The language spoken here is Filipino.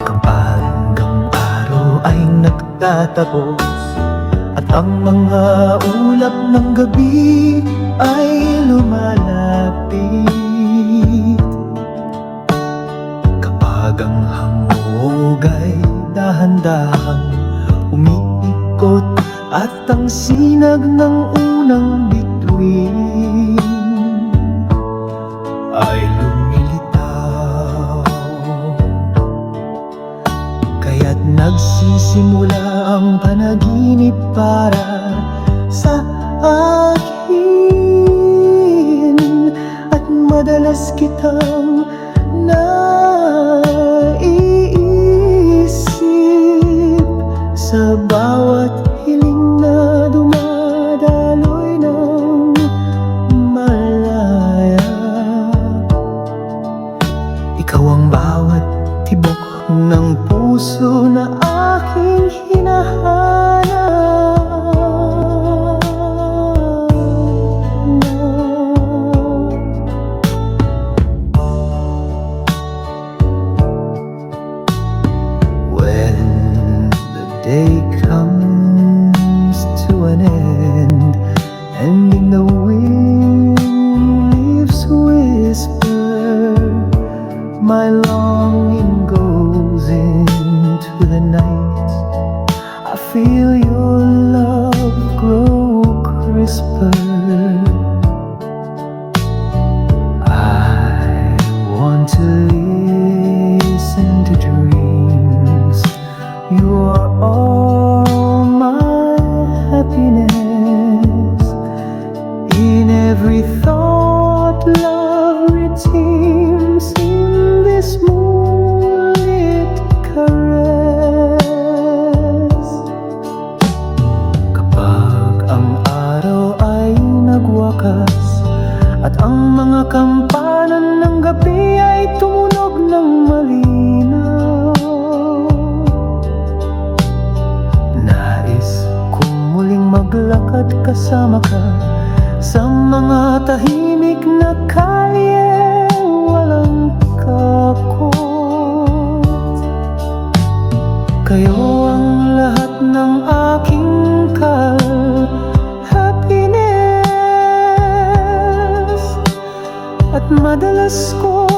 Kapag ang araw ay nagtatapos at ang mga ulap ng gabi ay lumalapit, kapag ang hamog ay dahan-dahang umiikot at ang sinag ng unang bituin ay lumilitaw, kaya't nagsisimula ang panaginip para sa akin, at madalas kitang naiisip sa bawat hiling na dumadaloy ng malaya. Ikaw ang bawat tibok ng puso na aking hinahanap. When the day comes to an end and in the wind leaves whisper, my longing goes into the night. I feel your love grow crisper. I want to listen to dreams. You are all my happiness. In every thought, love redeems in this moonlit caress. Kapag ang araw ay nagwakas at ang mga kampanan ng gabi ay tumunog ng malinaw, nais kong muling maglakad kasama ka sa mga tahimik na kalye, walang kakot. Kayo ang lahat ng aking happiness, at madalas ko